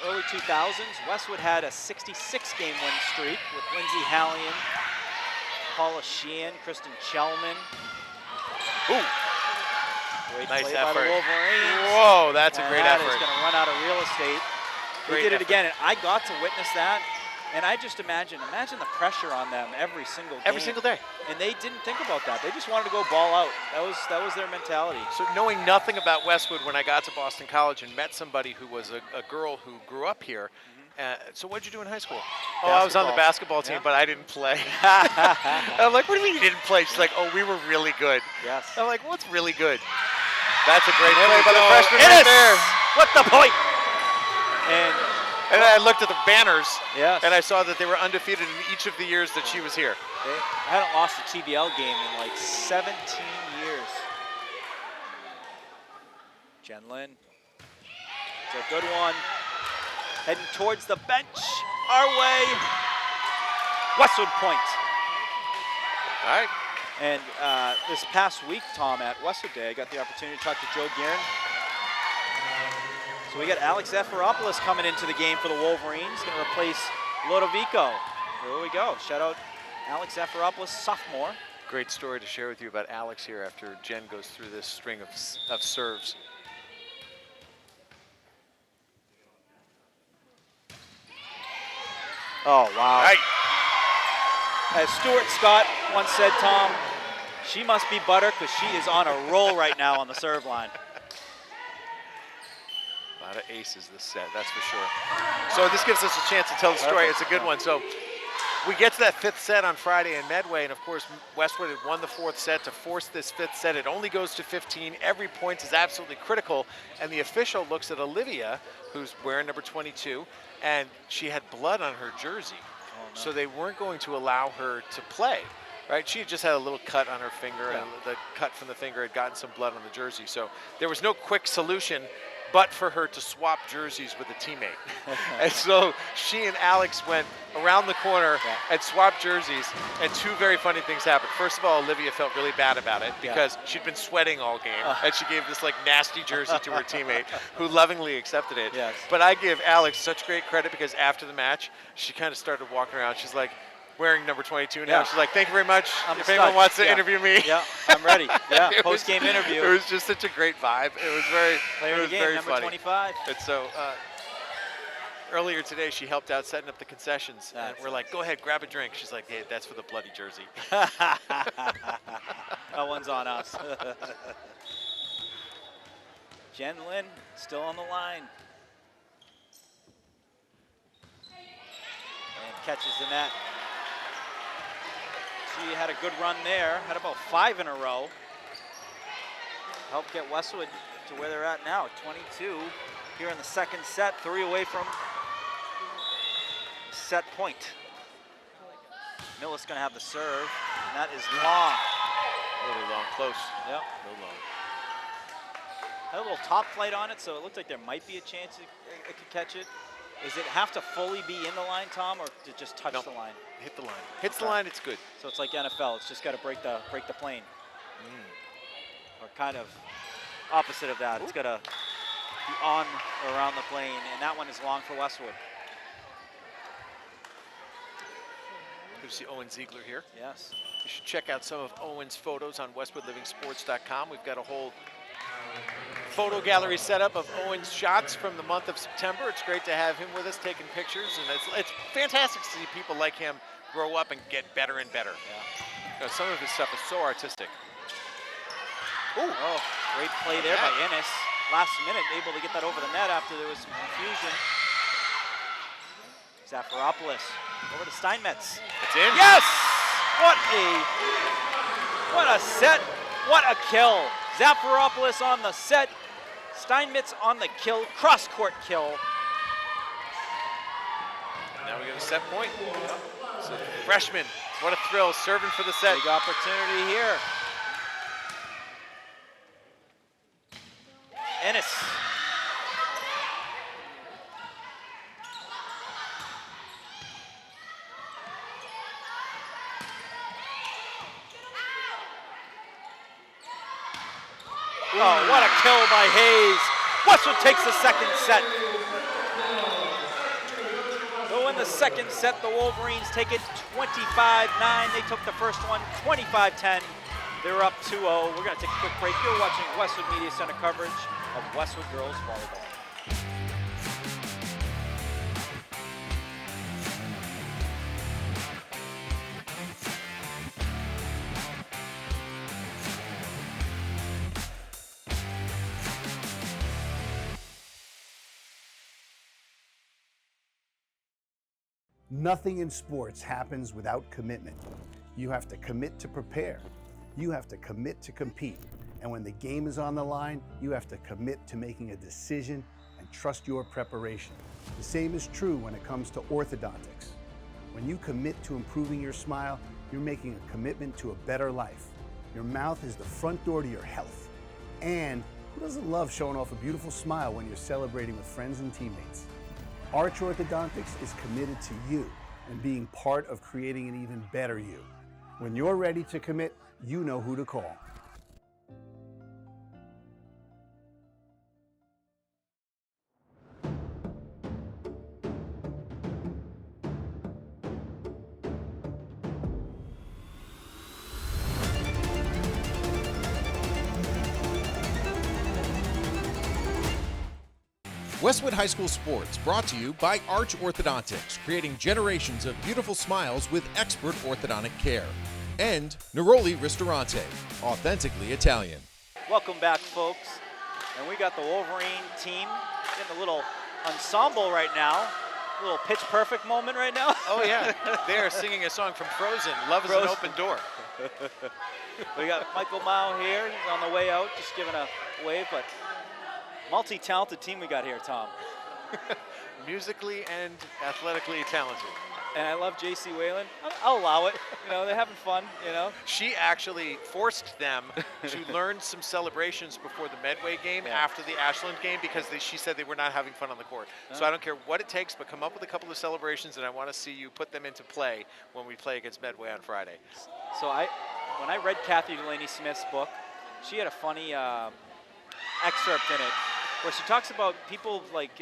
early 2000s, Westwood had a 66-game win streak with Lindsay Hallian, Paula Sheehan, Kristen Chelman. Ooh. Great Nice play by effort. the Wolverines. Whoa, that's a And great that effort. is going to run out of real estate. Great They did it effort. again, and I got to witness that. And I just imagine the pressure on them every single game. Every single day. And they didn't think about that. They just wanted to go ball out. That was their mentality. So knowing nothing about Westwood, when I got to Boston College and met somebody who was a girl who grew up here, so what did you do in high school? Oh, I was on the basketball team, Yeah. but I didn't play. I'm like, what do you mean you didn't play? She's like, oh, we were really good. Yes. I'm like, what's really good? That's a great There play we by the go. freshman Innes! right there. What the point? And I looked at the banners, Yes. and I saw that they were undefeated in each of the years that she was here. They hadn't lost a TBL game in like 17 years. Jen Lynn. It's a good one. Heading towards the bench. Our way. Westwood point. All right. And this past week, Tom, at Westwood Day, I got the opportunity to talk to Joe Guerin. So we got Alex Eferopoulos coming into the game for the Wolverines, going to replace Ludovico. There we go. Shout out Alex Eferopoulos, sophomore. Great story to share with you about Alex here after Jen goes through this string of serves. Oh, wow. Right. As Stuart Scott once said, Tom, she must be butter because she is on a roll right now on the serve line. A lot of aces this set, that's for sure. So this gives us a chance to tell the story. It's a good one. So we get to that 5th set on Friday in Medway, and of course Westwood had won the 4th set to force this 5th set. It only goes to 15. Every point is absolutely critical, and the official looks at Olivia, who's wearing number 22, and she had blood on her jersey. So they weren't going to allow her to play, right? She had just had a little cut on her finger, and the cut from the finger had gotten some blood on the jersey. So there was no quick solution but for her to swap jerseys with a teammate. And so she and Alex went around the corner and swapped jerseys, and 2 very funny things happened. First of all, Olivia felt really bad about it because she'd been sweating all game, and she gave this like nasty jersey to her teammate, who lovingly accepted it. Yes. But I give Alex such great credit because after the match, she kind of started walking around. She's like, wearing number 22 now. Yeah. She's like, thank you very much. I'm If anyone stuck. wants to Yeah. interview me. Yeah, I'm ready. Yeah, It was- post-game interview. It was just such a great vibe. It was very, Player it of was the game, very number funny. 25. And so earlier today, she helped out setting up the concessions. And That's we're like, go ahead, grab a drink. She's like, hey, that's for the bloody jersey. That one's on us. Jen Lynn still on the line. And catches the net. She had a good run there, had about 5 in a row. Helped get Westwood to where they're at now, 22 here in the second set, 3 away from set point. Millis gonna have the serve, and that is long. A little long, close. Yep. A little long. Had a little top flight on it, so it looked like there might be a chance it could catch it. Does it have to fully be in the line, Tom, or to just touch Nope. the line? Hit the line. Hits the Okay. line, it's good. So it's like NFL. It's just got to break the plane, or kind of opposite of that. It's got to be on or around the plane, and that one is long for Westwood. Good to see Owen Ziegler here. Yes. You should check out some of Owen's photos on westwoodlivingsports.com. We've got a whole photo gallery set up of Owen's shots from the month of September. It's great to have him with us taking pictures, and it's fantastic to see people like him grow up and get better and better. Yeah. You know, some of his stuff is so artistic. Ooh. Oh, great play there by Ennis. Last minute, able to get that over the net after there was some confusion. Zafiropoulos over to Steinmetz. It's in. Yes! What a set, what a kill. Zafiropoulos on the set, Steinmetz on the kill, cross-court kill. Now we get a set point. So freshman, what a thrill, serving for the set. Big opportunity here. Ennis. Oh, what a kill by Hayes. Westwood takes the second set. So in the second set, the Wolverines take it 25-9. They took the first one 25-10. They're up 2-0. We're going to take a quick break. You're watching Westwood Media Center coverage of Westwood Girls Volleyball. Nothing in sports happens without commitment. You have to commit to prepare. You have to commit to compete. And when the game is on the line, you have to commit to making a decision and trust your preparation. The same is true when it comes to orthodontics. When you commit to improving your smile, you're making a commitment to a better life. Your mouth is the front door to your health. And who doesn't love showing off a beautiful smile when you're celebrating with friends and teammates? Arch Orthodontics is committed to you and being part of creating an even better you. When you're ready to commit, you know who to call. Westwood High School Sports brought to you by Arch Orthodontics, creating generations of beautiful smiles with expert orthodontic care. And Neroli Ristorante, authentically Italian. Welcome back, folks. And we got the Wolverine team getting a little ensemble right now. A little pitch perfect moment right now. Oh yeah, they're singing a song from Frozen, Love is an Frozen. Open Door. We got Michael Mao here. He's on the way out, just giving a wave, but multi-talented team we got here, Tom. Musically and athletically talented. And I love J.C. Whalen. I'll allow it. You know, they're having fun, you know. She actually forced them to learn some celebrations before the Medway game after the Ashland game because she said they were not having fun on the court. So I don't care what it takes, but come up with a couple of celebrations, and I want to see you put them into play when we play against Medway on Friday. So when I read Kathy Delaney Smith's book, she had a funny excerpt in it where she talks about people like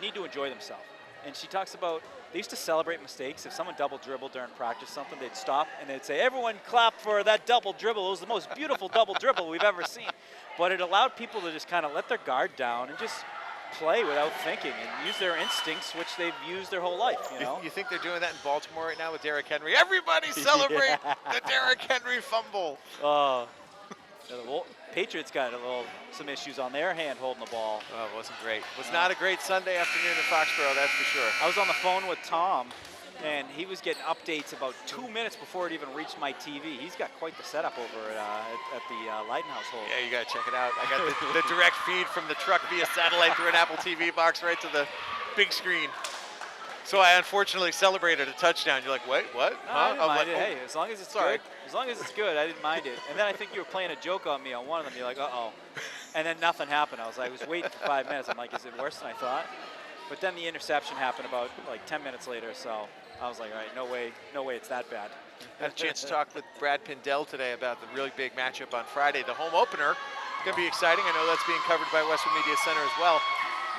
need to enjoy themselves. And she talks about they used to celebrate mistakes. If someone double dribbled during practice something, they'd stop and they'd say, everyone clap for that double dribble. It was the most beautiful double dribble we've ever seen. But it allowed people to just kind of let their guard down and just play without thinking and use their instincts, which they've used their whole life, you know? You think they're doing that in Baltimore right now with Derrick Henry? Everybody celebrate the Derrick Henry fumble. The Patriots got some issues on their hand holding the ball. Oh, it wasn't great. It was not a great Sunday afternoon in Foxborough, that's for sure. I was on the phone with Tom, and he was getting updates about 2 minutes before it even reached my TV. He's got quite the setup over at the Leiden household. Yeah, you got to check it out. I got the direct feed from the truck via satellite through an Apple TV box right to the big screen. So I unfortunately celebrated a touchdown. You're like, wait, what? No, I didn't mind it. oh, Hey, as long as it's sorry. good, as long as it's good, I didn't mind it. And then I think you were playing a joke on me on one of them. You're like, uh-oh. And then nothing happened. I was waiting for 5 minutes. I'm like, is it worse than I thought? But then the interception happened about like 10 minutes later, so I was like, all right, no way it's that bad. I had a chance to talk with Brad Pindell today about the really big matchup on Friday. The home opener, going to be exciting. I know that's being covered by Westwood Media Center as well.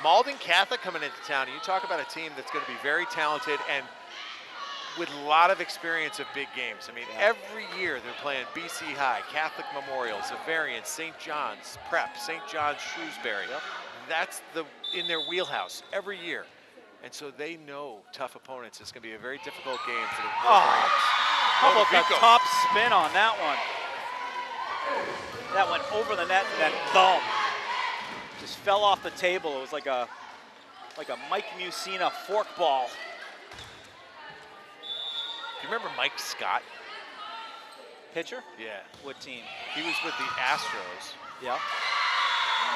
Malden Catholic coming into town. You talk about a team that's going to be very talented and with a lot of experience of big games. I mean, every year they're playing BC High, Catholic Memorial, Zavarian, St. John's Prep, St. John's Shrewsbury. That's in their wheelhouse every year. And so they know tough opponents. It's going to be a very difficult game for the Wolverines. How about the top spin on that one? That went over the net and then boom. Just fell off the table. It was like a Mike Musina fork ball. Do you remember Mike Scott? Pitcher? Yeah. What team? He was with the Astros. Yeah.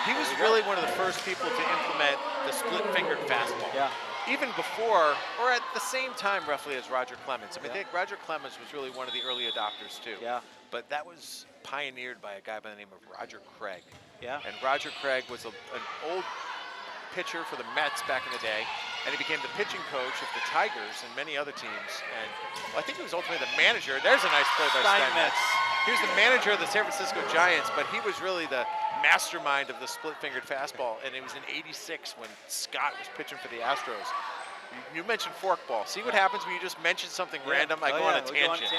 He was really one of the first people to implement the split-fingered fastball. Yeah. Even before, or at the same time roughly as Roger Clemens. I mean, I think Roger Clemens was really one of the early adopters too. Yeah. But that was pioneered by a guy by the name of Roger Craig. Yeah. And Roger Craig was an old pitcher for the Mets back in the day, and he became the pitching coach of the Tigers and many other teams. And I think he was ultimately the manager. There's a nice play by Steinmetz. He was the manager of the San Francisco Giants, but he was really the mastermind of the split-fingered fastball, and it was in '86 when Scott was pitching for the Astros. You mentioned forkball. See what happens when you just mention something random? I go on a tangent.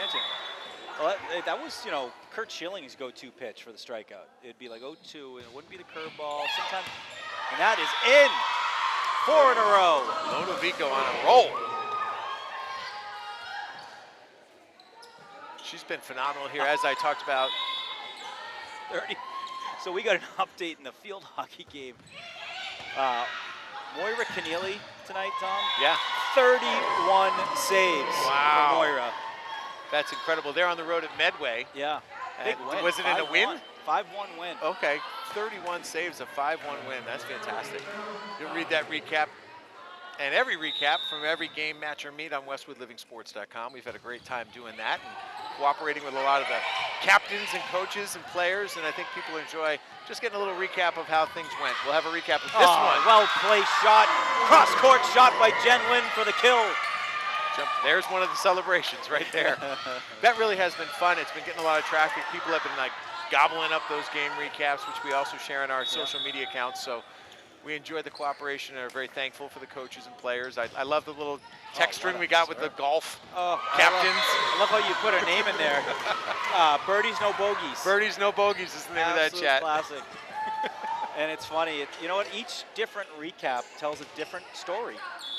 Well, that was, Kurt Schilling's go-to pitch for the strikeout. It'd be like 0-2, and it wouldn't be the curveball. Sometimes, and that is in. 4 in a row. Lodovico on a roll. She's been phenomenal here, as I talked about. 30. So we got an update in the field hockey game. Moira Keneally tonight, Tom. Yeah. 31 saves for Moira. That's incredible. They're on the road at Medway. Yeah. Big win. Was it in a win? 5-1 win. Okay. 31 saves, a 5-1 win. That's fantastic. You'll read that recap and every recap from every game, match, or meet on WestwoodLivingSports.com. We've had a great time doing that and cooperating with a lot of the captains and coaches and players, and I think people enjoy just getting a little recap of how things went. We'll have a recap of this one. Well-placed shot. Cross-court shot by Jen Lin for the kill. There's one of the celebrations right there. That really has been fun. It's been getting a lot of traffic. People have been gobbling up those game recaps, which we also share on our social media accounts. So we enjoy the cooperation and are very thankful for the coaches and players. I love the little text string we got with the golf captains. I love how you put her name in there. Birdies, no bogeys. Birdies, no bogeys is the name of that chat. Classic. And it's funny. You know what? Each different recap tells a different story.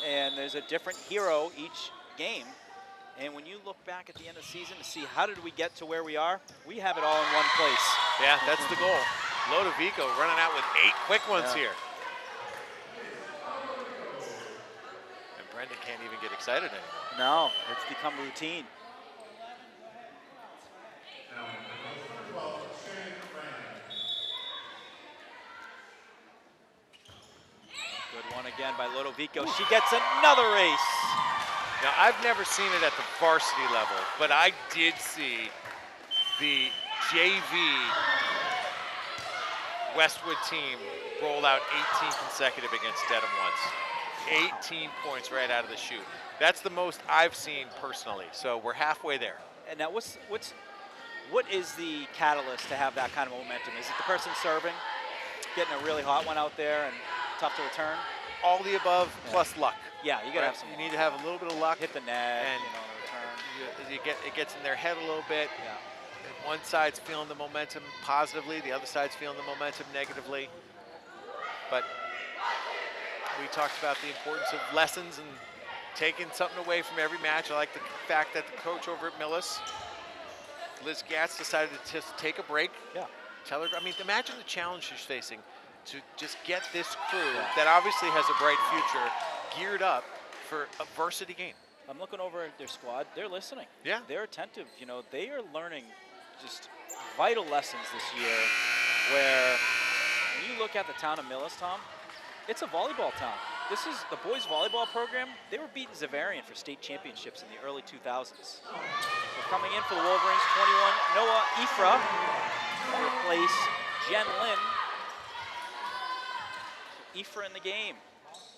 And there's a different hero each game. And when you look back at the end of the season to see how did we get to where we are, we have it all in one place. Yeah, that's the goal. Lodovico running out with 8 quick ones here. And Brendan can't even get excited anymore. No, it's become routine. Good one again by Lodovico. She gets another ace. Now, I've never seen it at the varsity level, but I did see the JV Westwood team roll out 18 consecutive against Dedham once. 18 points right out of the chute. That's the most I've seen personally, so we're halfway there. And now what is the catalyst to have that kind of momentum? Is it the person serving, getting a really hot one out there and tough to return? All the above plus luck. Yeah, you got to have some. You need to have a little bit of luck. Hit the net, and you know, the return. it gets in their head a little bit. Yeah. And one side's feeling the momentum positively, the other side's feeling the momentum negatively. But we talked about the importance of lessons and taking something away from every match. I like the fact that the coach over at Millis, Liz Gatz, decided to just take a break. Yeah. Tell her, I mean, imagine the challenge she's facing to just get this crew that obviously has a bright future geared up for a varsity game. I'm looking over at their squad. They're listening. Yeah. They're attentive. You know, they are learning just vital lessons this year where when you look at the town of Millis, Tom, it's a volleyball town. This is the boys volleyball program. They were beating Zavarian for state championships in the early 2000s. So coming in for the Wolverines, 21, Noah Ifra to replace Jen Lin. Ifra in the game.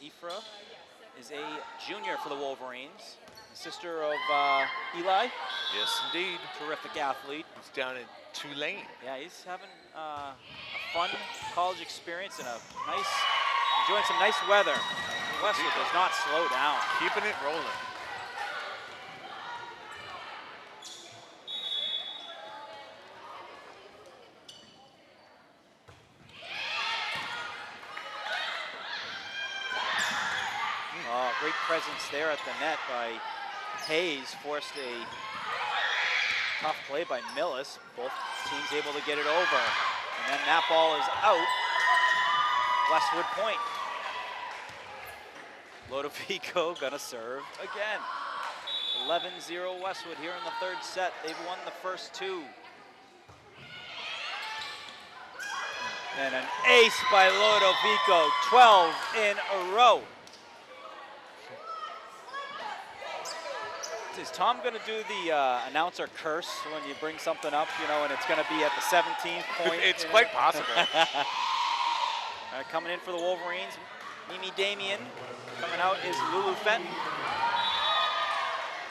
Ifra is a junior for the Wolverines, the sister of Eli. Yes, indeed. Terrific athlete. He's down in Tulane. Yeah, he's having a fun college experience and enjoying some nice weather. Westwood does not slow down. Keeping it rolling. Great presence there at the net by Hayes. Forced a tough play by Millis. Both teams able to get it over. And then that ball is out. Westwood point. Lodovico gonna serve again. 11-0 Westwood here in the third set. They've won the first two. And an ace by Lodovico, 12 in a row. Is Tom going to do the announcer curse when you bring something up, you know, and it's going to be at the 17th point? It's quite possible. Coming in for the Wolverines, Mimi Damien. Coming out is Lulu Fenton.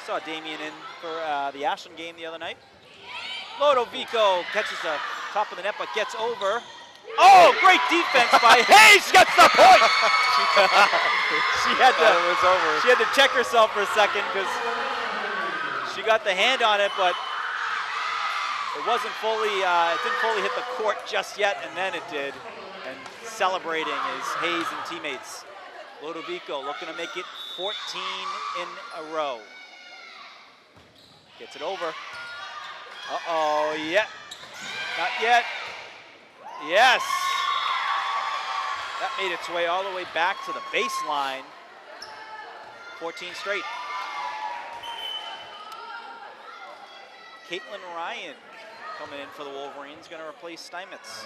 Saw Damien in for the Ashland game the other night. Lodovico catches the top of the net but gets over. Oh, great defense by Hayes, gets the point! She had to check herself for a second because she got the hand on it, but it wasn't fully, it didn't fully hit the court just yet, and then it did. And celebrating is Hayes and teammates. Lodovico looking to make it 14 in a row. Gets it over. Uh-oh, yeah. Not yet. Yes. That made its way all the way back to the baseline. 14 straight. Caitlin Ryan coming in for the Wolverines, going to replace Steinmetz.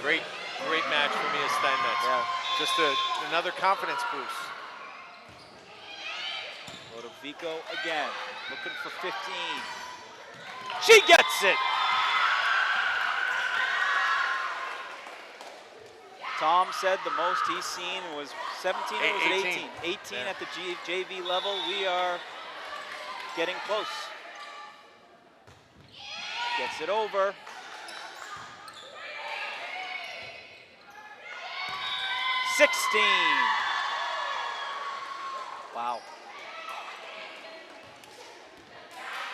Great match for me as Steinmetz. Yeah. Just another confidence boost. Lodovico again, looking for 15. She gets it! Tom said the most he's seen was 17 or was it 18? 18 Yeah. at the JV level. We are getting close. Gets it over. Wow.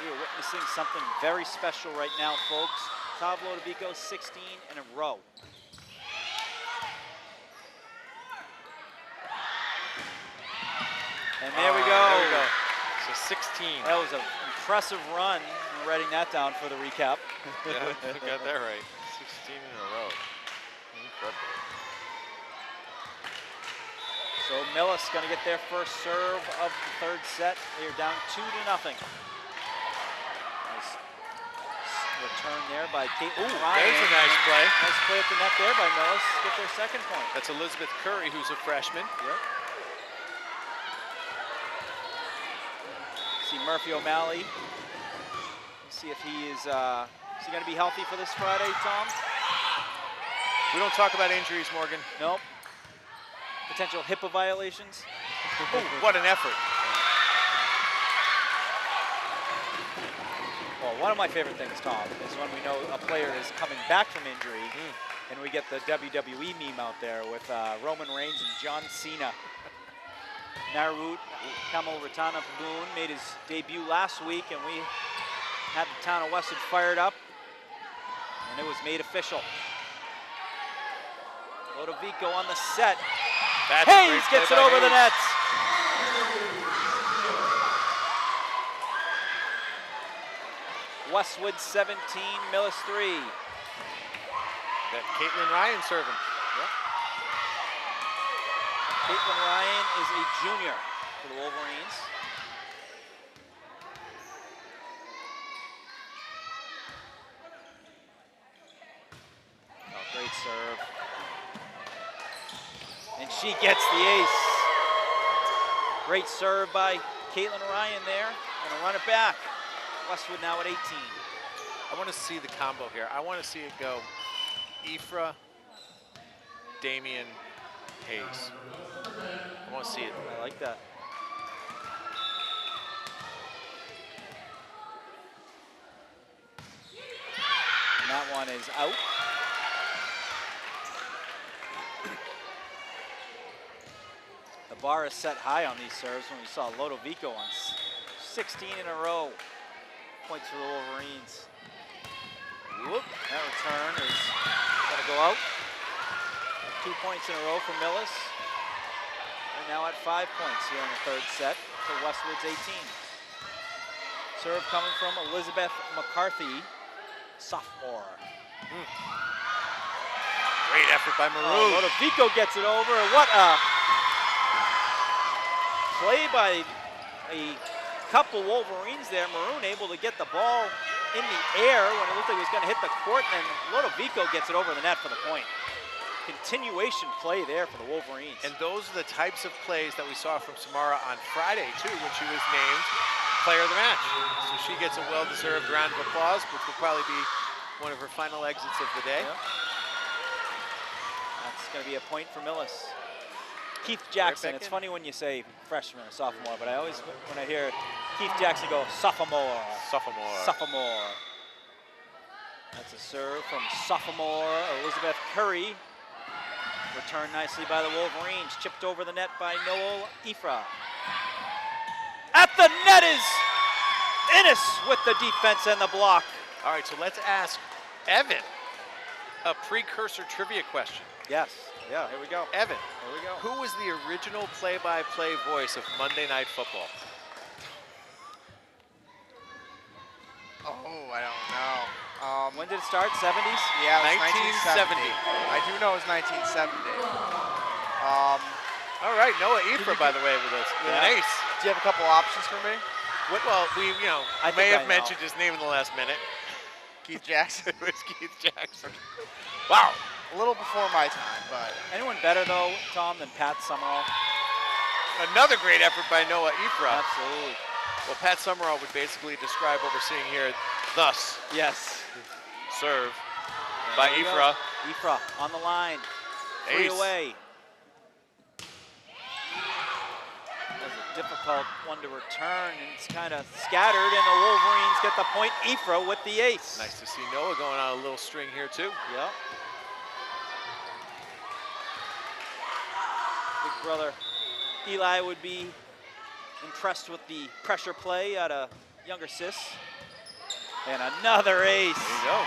We are witnessing something very special right now, folks. Tav Lodovico, 16 in a row. And there we go. There we go. So 16. That was an impressive run. I'm writing that down for the recap. Yeah, you got that right. 16 in a row. Incredible. So Millis going to get their first serve of the third set. They are down 2-0. Nice return there by Kate. Ooh, there's a nice play. Nice play at the net there by Millis. Get their second point. That's Elizabeth Curry, who's a freshman. Yep. See Murphy O'Malley. Let's see if he is he going to be healthy for this Friday, Tom? We don't talk about injuries, Morgan. Nope. Potential HIPAA violations. Ooh, what an effort. Well, one of my favorite things, Tom, is when we know a player is coming back from injury and we get the WWE meme out there with Roman Reigns and John Cena. Narut Kamal Ratana Boone made his debut last week, and we had the town of Westwood fired up, and it was made official. Lodovico on the set. That's a Hayes great play gets it by over the Hayes. nets. Westwood 17, Millis 3. That Caitlin Ryan serving. Caitlin Ryan is a junior for the Wolverines. Oh, great serve. And she gets the ace. Great serve by Caitlin Ryan there. Gonna run it back. Westwood now at 18. I want to see the combo here. I want to see it go Ifra, Damian, Hayes. I want to see it. I like that. And that one is out. The bar is set high on these serves when we saw Lodovico on 16 in a row. Points for the Wolverines. Whoop, that return is gonna go out. 2 points in a row for Millis. They're now at 5 points here in the third set for Westwood's 18. Serve coming from Elizabeth McCarthy, sophomore. Great effort by Maroon. Lodovico gets it over. What a play by a couple Wolverines there. Maroon able to get the ball in the air when it looked like it was going to hit the court, and then Lodovico gets it over the net for the point. Continuation play there for the Wolverines. And those are the types of plays that we saw from Samara on Friday, too, when she was named player of the match. So she gets a well-deserved round of applause, which will probably be one of her final exits of the day. Yep. That's going to be a point for Millis. Keith Jackson, it's funny when you say freshman or sophomore, but I always, when I hear Keith Jackson go sophomore. Sophomore. Sophomore. That's a serve from sophomore Elizabeth Curry. Returned nicely by the Wolverines. Chipped over the net by Noel Ifra. At the net is Innes with the defense and the block. All right, so let's ask Evan a precursor trivia question. Yes, yeah, here we go. Evan, Here we go. who was the original play-by-play voice of Monday Night Football? Oh, I don't know. When did it start? 70s? Yeah, it was 1970. 1970. I do know it was 1970. All right, Noah Ifra, by the way, with us. With an ace. Do you have a couple options for me? Well, we, I may think I have know. mentioned his name in the last minute. Keith Jackson. It was Keith Jackson. Wow. A little before my time, but Anyone better though, Tom, than Pat Summerall? Another great effort by Noah Ifra. Absolutely. Well, Pat Summerall would basically describe what we're seeing here thus. Yes. Serve by There you Ifra. go. Ifra on the line. 3 Ace. away. That was a difficult one to return, and it's kind of scattered, and the Wolverines get the point. Ifra with the ace. Nice to see Noah going on a little string here, too. Yep. Big brother Eli would be impressed with the pressure play at a younger sis. And another ace. There you go.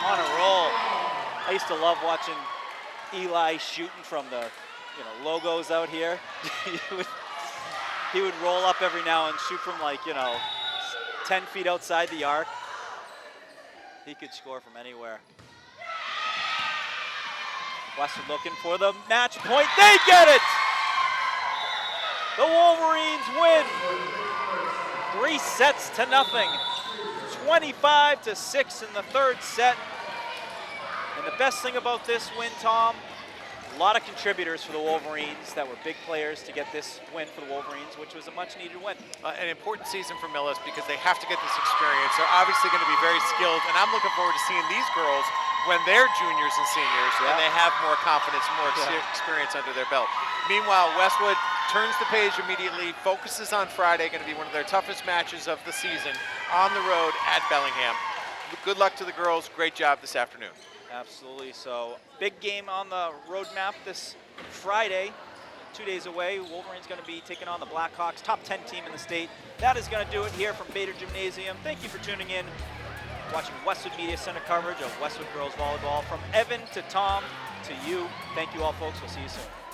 On a roll. I used to love watching Eli shooting from the logos out here. he would roll up every now and shoot from 10 feet outside the arc. He could score from anywhere. Westwood looking for the match point. They get it! The Wolverines win 3-0. 25-6 in the third set. And the best thing about this win, Tom, a lot of contributors for the Wolverines that were big players to get this win for the Wolverines, which was a much-needed win. An important season for Millis because they have to get this experience. They're obviously going to be very skilled, and I'm looking forward to seeing these girls when they're juniors and seniors and they have more confidence, more experience under their belt. Meanwhile, Westwood turns the page immediately, focuses on Friday, going to be one of their toughest matches of the season on the road at Bellingham. Good luck to the girls. Great job this afternoon. Absolutely. So big game on the roadmap this Friday. 2 days away. Wolverine's going to be taking on the Blackhawks, top 10 team in the state. That is going to do it here from Bader Gymnasium. Thank you for tuning in, watching Westwood Media Center coverage of Westwood Girls Volleyball. From Evan to Tom to you, thank you all, folks. We'll see you soon.